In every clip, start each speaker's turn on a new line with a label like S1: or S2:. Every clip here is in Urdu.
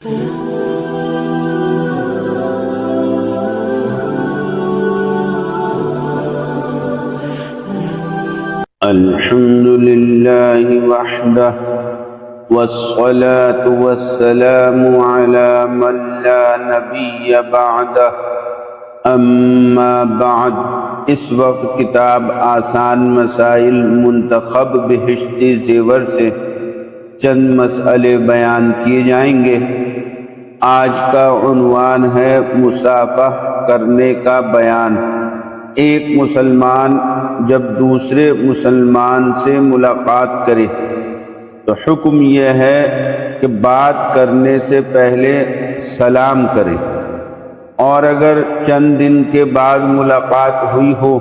S1: الحمد لله وحده والصلاة والسلام على من لا نبي بعده اما بعد۔ اس وقت کتاب آسان مسائل منتخب بہشتی زیور سے چند مسئلے بیان کیے جائیں گے۔ آج کا عنوان ہے مصافحہ کرنے کا بیان۔ ایک مسلمان جب دوسرے مسلمان سے ملاقات کرے تو حکم یہ ہے کہ بات کرنے سے پہلے سلام کرے، اور اگر چند دن کے بعد ملاقات ہوئی ہو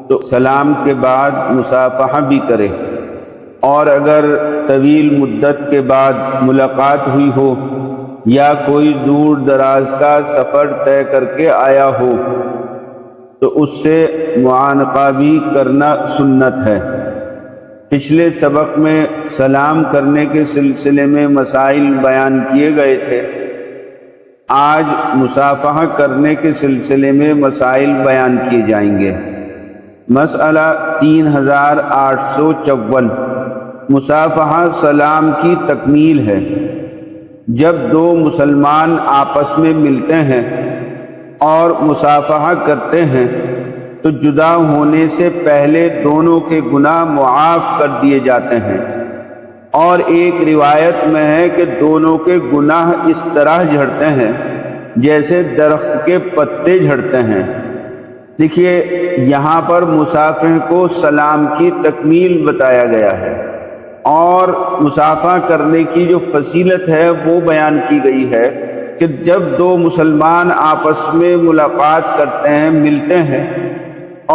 S1: تو سلام کے بعد مصافحہ بھی کرے، اور اگر طویل مدت کے بعد ملاقات ہوئی ہو یا کوئی دور دراز کا سفر طے کر کے آیا ہو تو اس سے معانقہ بھی کرنا سنت ہے۔ پچھلے سبق میں سلام کرنے کے سلسلے میں مسائل بیان کیے گئے تھے۔ آج مصافحہ کرنے کے سلسلے میں مسائل بیان کیے جائیں گے۔ مسئلہ 3854، مصافحہ سلام کی تکمیل ہے۔ جب دو مسلمان آپس میں ملتے ہیں اور مصافحہ کرتے ہیں تو جدا ہونے سے پہلے دونوں کے گناہ معاف کر دیے جاتے ہیں، اور ایک روایت میں ہے کہ دونوں کے گناہ اس طرح جھڑتے ہیں جیسے درخت کے پتے جھڑتے ہیں۔ دیکھیے یہاں پر مصافحہ کو سلام کی تکمیل بتایا گیا ہے، اور مصافحہ کرنے کی جو فضیلت ہے وہ بیان کی گئی ہے کہ جب دو مسلمان آپس میں ملاقات کرتے ہیں، ملتے ہیں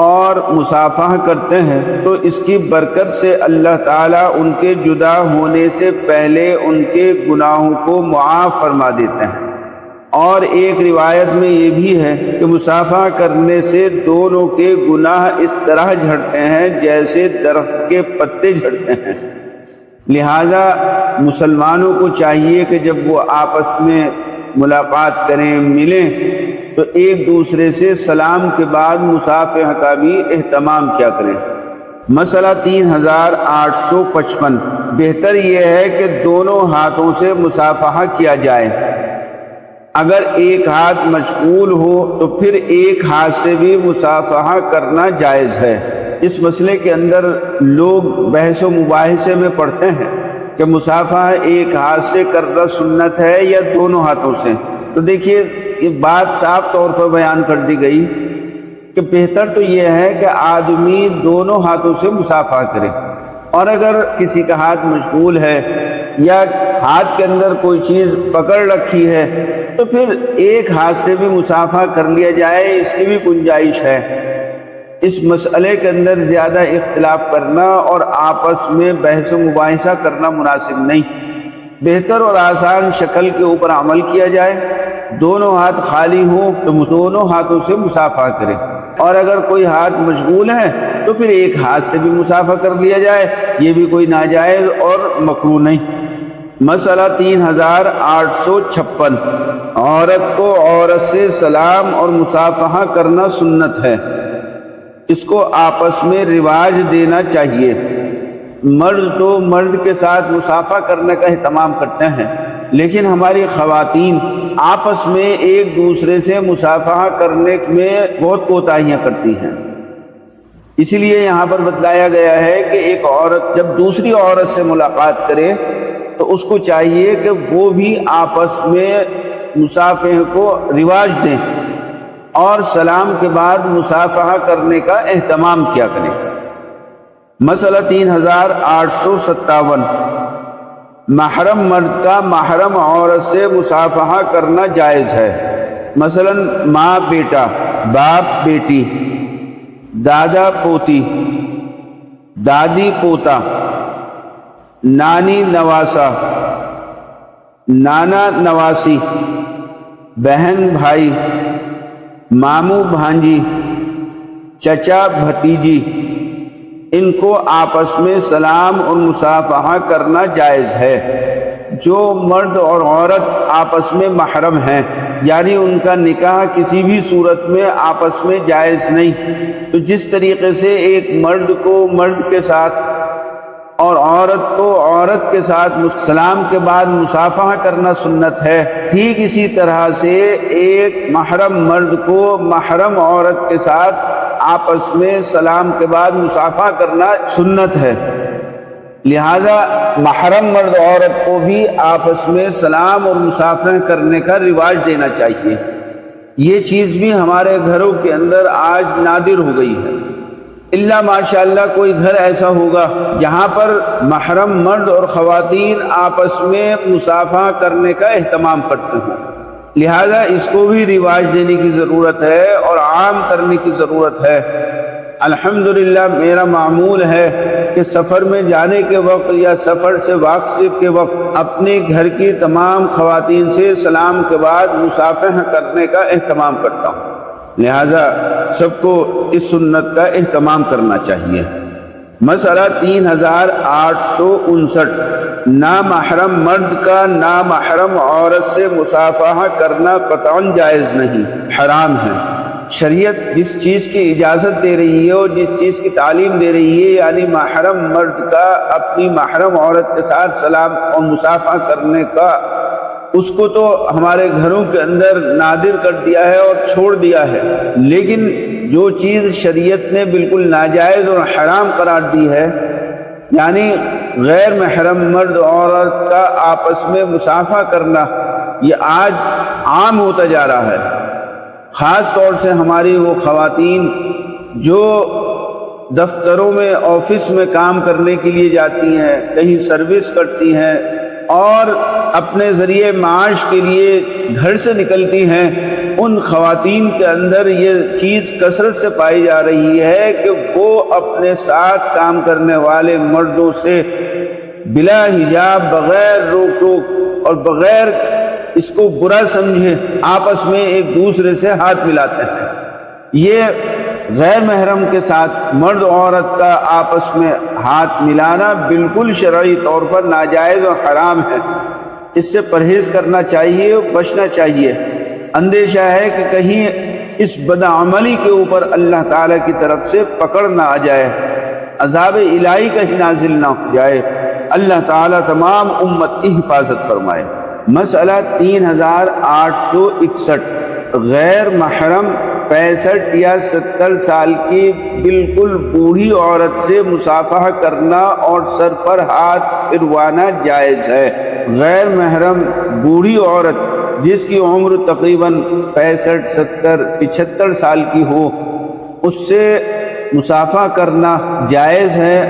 S1: اور مصافحہ کرتے ہیں تو اس کی برکت سے اللہ تعالیٰ ان کے جدا ہونے سے پہلے ان کے گناہوں کو معاف فرما دیتے ہیں۔ اور ایک روایت میں یہ بھی ہے کہ مصافحہ کرنے سے دونوں کے گناہ اس طرح جھڑتے ہیں جیسے درخت کے پتے جھڑتے ہیں۔ لہذا مسلمانوں کو چاہیے کہ جب وہ آپس میں ملاقات کریں، ملیں، تو ایک دوسرے سے سلام کے بعد مصافحہ کا بھی اہتمام کیا کریں۔ مسئلہ 3855، بہتر یہ ہے کہ دونوں ہاتھوں سے مصافحہ کیا جائے۔ اگر ایک ہاتھ مشغول ہو تو پھر ایک ہاتھ سے بھی مصافحہ کرنا جائز ہے۔ اس مسئلے کے اندر لوگ بحث و مباحثے میں پڑھتے ہیں کہ مصافحہ ایک ہاتھ سے کرنا سنت ہے یا دونوں ہاتھوں سے۔ تو دیکھیے یہ بات صاف طور پر بیان کر دی گئی کہ بہتر تو یہ ہے کہ آدمی دونوں ہاتھوں سے مصافحہ کرے، اور اگر کسی کا ہاتھ مشغول ہے یا ہاتھ کے اندر کوئی چیز پکڑ رکھی ہے تو پھر ایک ہاتھ سے بھی مصافحہ کر لیا جائے، اس کی بھی گنجائش ہے۔ اس مسئلے کے اندر زیادہ اختلاف کرنا اور آپس میں بحث و مباحثہ کرنا مناسب نہیں۔ بہتر اور آسان شکل کے اوپر عمل کیا جائے، دونوں ہاتھ خالی ہوں تو دونوں ہاتھوں سے مصافحہ کرے، اور اگر کوئی ہاتھ مشغول ہے تو پھر ایک ہاتھ سے بھی مصافحہ کر لیا جائے، یہ بھی کوئی ناجائز اور مکروہ نہیں۔ مسئلہ 3856، عورت کو عورت سے سلام اور مصافحہ کرنا سنت ہے، اس کو آپس میں رواج دینا چاہیے۔ مرد تو مرد کے ساتھ مصافحہ کرنے کا اہتمام کرتے ہیں، لیکن ہماری خواتین آپس میں ایک دوسرے سے مصافحہ کرنے میں بہت کوتاہیاں کرتی ہیں۔ اسی لیے یہاں پر بتلایا گیا ہے کہ ایک عورت جب دوسری عورت سے ملاقات کرے تو اس کو چاہیے کہ وہ بھی آپس میں مصافحہ کو رواج دیں اور سلام کے بعد مصافحہ کرنے کا اہتمام کیا کریں۔ مسئلہ 3857، محرم مرد کا محرم عورت سے مصافحہ کرنا جائز ہے۔ مثلا ماں بیٹا، باپ بیٹی، دادا پوتی، دادی پوتا، نانی نواسا، نانا نواسی، بہن بھائی، ماموں بھانجی، چچا بھتیجی، ان کو آپس میں سلام اور مصافحہ کرنا جائز ہے۔ جو مرد اور عورت آپس میں محرم ہیں، یعنی ان کا نکاح کسی بھی صورت میں آپس میں جائز نہیں، تو جس طریقے سے ایک مرد کو مرد کے ساتھ اور عورت کو عورت کے ساتھ سلام کے بعد مصافحہ کرنا سنت ہے، ٹھیک اسی طرح سے ایک محرم مرد کو محرم عورت کے ساتھ آپس میں سلام کے بعد مصافحہ کرنا سنت ہے۔ لہذا محرم مرد عورت کو بھی آپس میں سلام اور مصافحہ کرنے کا رواج دینا چاہیے۔ یہ چیز بھی ہمارے گھروں کے اندر آج نادر ہو گئی ہے، اللہ ماشاءاللہ کوئی گھر ایسا ہوگا جہاں پر محرم مرد اور خواتین آپس میں مصافحہ کرنے کا اہتمام کرتے ہوں، لہذا اس کو بھی رواج دینے کی ضرورت ہے اور عام کرنے کی ضرورت ہے۔ الحمدللہ میرا معمول ہے کہ سفر میں جانے کے وقت یا سفر سے واپسی کے وقت اپنے گھر کی تمام خواتین سے سلام کے بعد مصافحہ کرنے کا اہتمام کرتا ہوں، لہذا سب کو اس سنت کا اہتمام کرنا چاہیے۔ مسئلہ 3859، نامحرم مرد کا نامحرم عورت سے مصافحہ کرنا قطعاً جائز نہیں، حرام ہے۔ شریعت جس چیز کی اجازت دے رہی ہے اور جس چیز کی تعلیم دے رہی ہے، یعنی محرم مرد کا اپنی محرم عورت کے ساتھ سلام اور مصافحہ کرنے کا، اس کو تو ہمارے گھروں کے اندر نادر کر دیا ہے اور چھوڑ دیا ہے، لیکن جو چیز شریعت نے بالکل ناجائز اور حرام قرار دی ہے، یعنی غیر محرم مرد عورت کا آپس میں مصافحہ کرنا، یہ آج عام ہوتا جا رہا ہے۔ خاص طور سے ہماری وہ خواتین جو دفتروں میں آفس میں کام کرنے کے لیے جاتی ہیں، کہیں سروس کرتی ہیں اور اپنے ذریعے معاش کے لیے گھر سے نکلتی ہیں، ان خواتین کے اندر یہ چیز کثرت سے پائی جا رہی ہے کہ وہ اپنے ساتھ کام کرنے والے مردوں سے بلا حجاب، بغیر روک ٹوک اور بغیر اس کو برا سمجھے آپس میں ایک دوسرے سے ہاتھ ملاتے ہیں۔ یہ غیر محرم کے ساتھ مرد عورت کا آپس میں ہاتھ ملانا بالکل شرعی طور پر ناجائز اور حرام ہے، اس سے پرہیز کرنا چاہیے، بچنا چاہیے۔ اندیشہ ہے کہ کہیں اس بدعملی کے اوپر اللہ تعالیٰ کی طرف سے پکڑ نہ آ جائے، عذاب الہی کہیں نازل نہ ہو جائے۔ اللہ تعالیٰ تمام امت کی حفاظت فرمائے۔ مسئلہ 3861، غیر محرم 65 یا 70 سال کی بالکل بوڑھی عورت سے مصافحہ کرنا اور سر پر ہاتھ پھروانا جائز ہے۔ غیر محرم بوڑھی عورت جس کی عمر تقریباً 65، 70، 75 سال کی ہو، اس سے مصافحہ کرنا جائز ہے،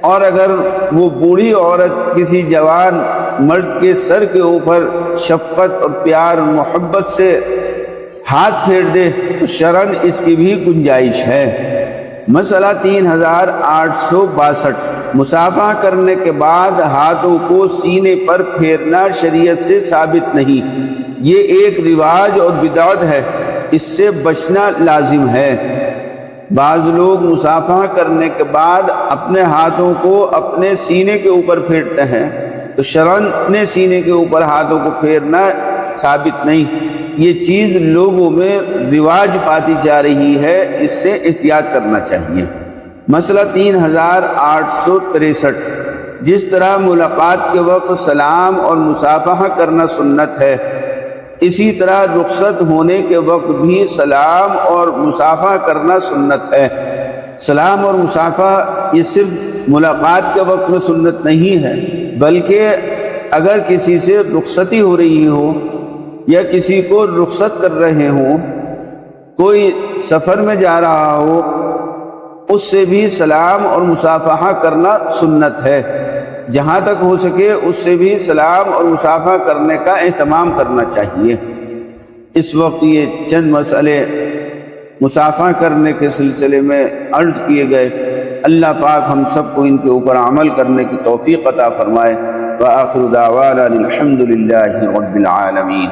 S1: اور اگر وہ بوڑھی عورت کسی جوان مرد کے سر کے اوپر شفقت اور پیار اور محبت سے ہاتھ پھیر دے تو شرعاً اس کی بھی گنجائش ہے۔ مسئلہ 3862، مصافحہ کرنے کے بعد ہاتھوں کو سینے پر پھیرنا شریعت سے ثابت نہیں، یہ ایک رواج اور بدعت ہے، اس سے بچنا لازم ہے۔ بعض لوگ مصافحہ کرنے کے بعد اپنے ہاتھوں کو اپنے سینے کے اوپر پھیرتے ہیں، تو شرعاً اپنے سینے کے اوپر ہاتھوں کو پھیرنا ثابت نہیں، یہ چیز لوگوں میں رواج پاتی جا رہی ہے، اس سے احتیاط کرنا چاہیے۔ مسئلہ 3863، جس طرح ملاقات کے وقت سلام اور مصافحہ کرنا سنت ہے، اسی طرح رخصت ہونے کے وقت بھی سلام اور مصافحہ کرنا سنت ہے۔ سلام اور مصافحہ یہ صرف ملاقات کے وقت میں سنت نہیں ہے، بلکہ اگر کسی سے رخصتی ہو رہی ہو یا کسی کو رخصت کر رہے ہوں، کوئی سفر میں جا رہا ہو، اس سے بھی سلام اور مصافحہ کرنا سنت ہے۔ جہاں تک ہو سکے اس سے بھی سلام اور مصافحہ کرنے کا اہتمام کرنا چاہیے۔ اس وقت یہ چند مسئلے مصافحہ کرنے کے سلسلے میں عرض کیے گئے، اللہ پاک ہم سب کو ان کے اوپر عمل کرنے کی توفیق عطا فرمائے۔ وآخر دعوانا الحمد للہ رب العالمین۔